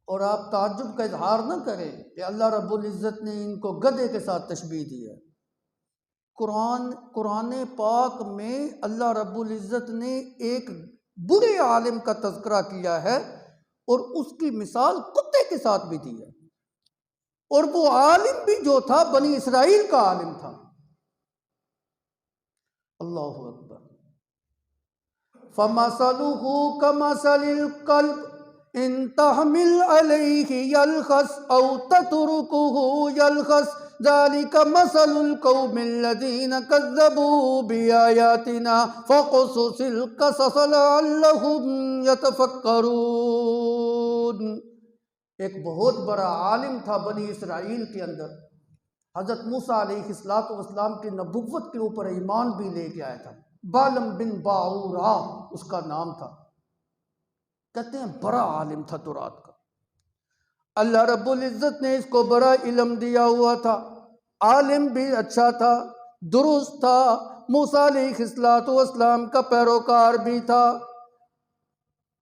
और आप ताज्जुब का इजहार न करें कि अल्लाह रब्बुल इज़्ज़त ने इनको गधे के साथ तशबीह दी है। कुरान पाक में अल्लाह रब्बुल इज़्ज़त ने एक बुरे आलिम का तज़किरा किया है और उसकी मिसाल कुत्ते के साथ भी दी है, और वो आलिम भी जो था बनी इसराइल का आलिम था। अल्लाहु अकबर। फमसलुहु कमसलिल कल्ब इन तहमिल अलैहि यलखस औ ततरुकुहु यलखस ज़ालिका मसलुल कौमिल लज़ीना कज़्ज़बू बिआयातिना फ़क़ुसुसिल क़सस लअल्लहुम यतफ़क्करून। एक बहुत बड़ा आलिम था बनी इसराइल के अंदर, हज़रत मूसा अलैहिस्सलाम की नबुव्वत के ऊपर ईमान भी लेके आया था। बालम बिन बाऊरा उसका नाम था। कहते हैं बड़ा आलिम था तौरात का। अल्लाह रब्बुल इज़्ज़त ने इसको बड़ा इल्म दिया हुआ था, आलिम भी अच्छा था, दुरुस्त था, मूसा अलैहिस्सलाम का पैरोकार भी था।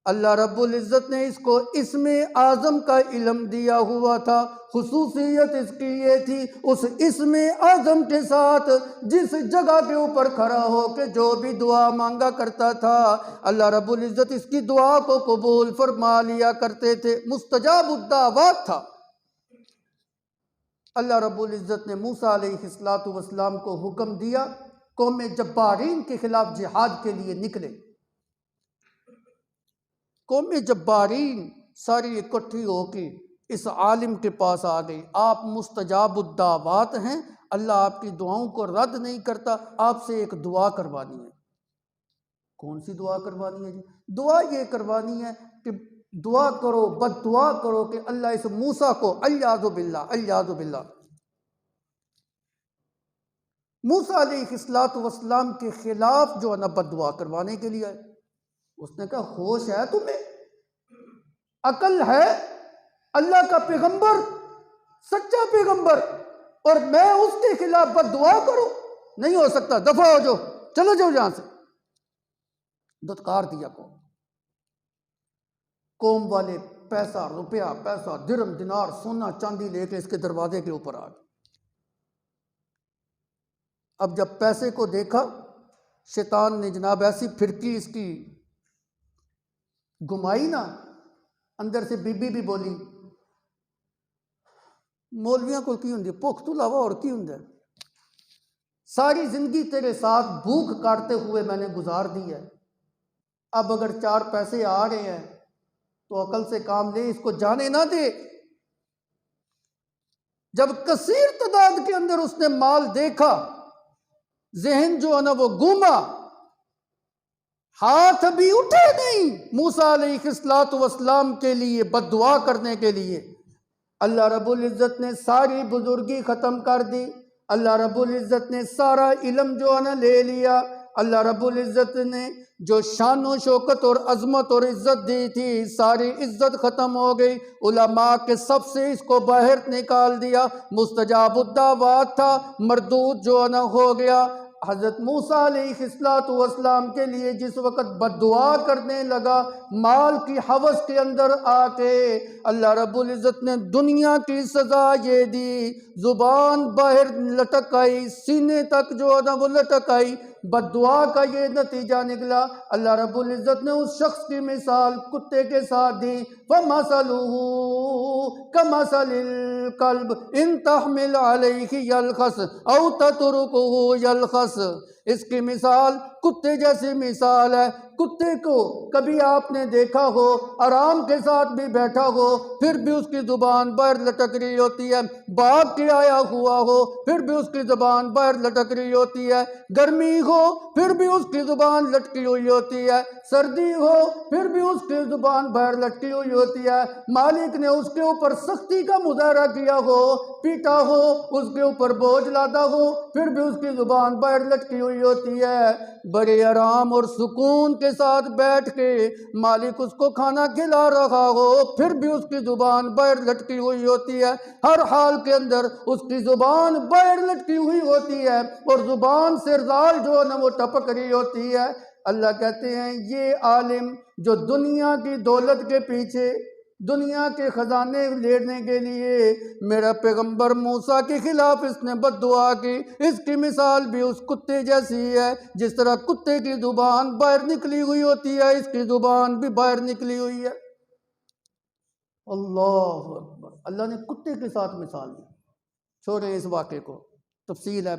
अल्लाह रब्बुल इज़्ज़त ने इसको इसमें आज़म का इल्म दिया हुआ था। खुसूसियत इसकी ये थी, उस इसमें आज़म के साथ जिस जगह के ऊपर खड़ा हो के जो भी दुआ मांगा करता था, अल्लाह रब्बुल इज़्ज़त इसकी दुआ को कबूल फरमा लिया करते थे। मुस्तजाबुद्दावात था। अल्लाह रब्बुल इज़्ज़त ने मूसा अलैहिस्सलाम को हुक्म दिया, कौम जब्बारीन के खिलाफ जिहाद के लिए निकले। कौम जब्बारीन सारी इकट्ठी होके इस आलिम के पास आ गई। आप मुस्तजाबुद्दावात हैं, अल्लाह आपकी दुआओं को रद्द नहीं करता, आपसे एक दुआ करवानी है। कौन सी दुआ करवानी है जी? दुआ ये करवानी है कि दुआ करो, बद दुआ करो कि अल्लाह इस मूसा को अलियाज़ु बिल्लाह मूसा अलैहिस्सलाम के खिलाफ जो है ना बद दुआ करवाने के लिए आए। उसने कहा होश है तुम्हें, अकल है? अल्लाह का पैगंबर, सच्चा पैगंबर, और मैं उसके खिलाफ बद दुआ करूं? नहीं हो सकता, दफा हो जाओ, चलो जाओ यहां से। दुत्कार दिया कौम वाले पैसा रुपया, पैसा दिरम दिनार सोना चांदी लेके इसके दरवाजे के ऊपर आ गए। अब जब पैसे को देखा, शैतान ने जनाब ऐसी फिरकी इसकी घुमाई ना, अंदर से बीबी भी बोली, मौलवियां को की होंगी भुख तो इलावा और की होंगे, सारी जिंदगी तेरे साथ भूख काटते हुए मैंने गुजार दी है, अब अगर 4 पैसे आ रहे हैं तो अकल से काम ले, इसको जाने ना दे। जब कसीर तादाद के अंदर उसने माल देखा, जहन जो है ना वो घूमा, हाथ भी उठे नहीं मूसा अलैहिस्सलाम के लिए बद्दुआ करने के लिए। अल्लाह रब्बुल इज़्ज़त ने सारी बुजुर्गी ख़त्म कर दी। अल्लाह रब्बुल इज़्ज़त ने सारा इल्म जो है ना ले लिया। अल्लाह रब्बुल इज़्ज़त ने जो शान व शौकत और अज़मत और इज़्ज़त दी थी, सारी इज़्ज़त ख़त्म हो गई। उलमा के सबसे इसको बाहर निकाल दिया। मुस्तजाबुद्दावात था, मरदूद जो है ना हो गया। हज़रत मूसा अलैहिस्सलाम के लिए जिस वक़्त बद्दुआ करने लगा, माल की हवस के अंदर आके अल्लाह रब्बुल इज़्ज़त ने दुनिया की सज़ा ये दी, ज़ुबान बाहर लटक आई, सीने तक जो है ना वो लटक आई। बद्दुआ का ये नतीजा निकला। अल्लाह रब्बुल इज़्ज़त ने उस शख्स की मिसाल कुत्ते के साथ दी। फमसलुहु कमसलिल कल्ब इन तहमिल अलैहि यलखस औ ततरुकुहु यलखस। इसकी मिसाल कुत्ते जैसी मिसाल है। कुत्ते को कभी आपने देखा हो आराम के साथ भी बैठा हो, फिर भी उसकी जुबान बाहर लटक रही होती है। भाग के आया हुआ हो, फिर भी उसकी जुबान बाहर लटक रही होती है। गर्मी हो, फिर भी उसकी जुबान लटकी हुई होती है। सर्दी हो, फिर भी उसकी जुबान बाहर लटकी हुई होती है। मालिक ने उसके ऊपर सख्ती का मुजाहरा किया हो, पीटा हो, उसके ऊपर बोझ लादा हो, फिर भी उसकी जुबान बाहर लटकी हुई होती है। बड़े आराम और सुकून के साथ बैठ के मालिक उसको खाना खिला रहा हो, फिर भी उसकी जुबान बाहर लटकी हुई होती है। हर हाल के अंदर उसकी जुबान बाहर लटकी हुई होती है और जुबान से राल जो है ना वो टपक रही होती है। अल्लाह कहते हैं ये आलिम जो दुनिया की दौलत के पीछे, दुनिया के खजाने लेने के लिए मेरा पैगंबर मूसा के खिलाफ इसने बद्दुआ की। इसकी मिसाल भी उस कुत्ते जैसी है, जिस तरह कुत्ते की जुबान बाहर निकली हुई होती है, इसकी जुबान भी बाहर निकली हुई है। अल्लाह अकबर, अल्लाह ने कुत्ते के साथ मिसाल दी। छोड़े इस वाक़े को, तफसील है।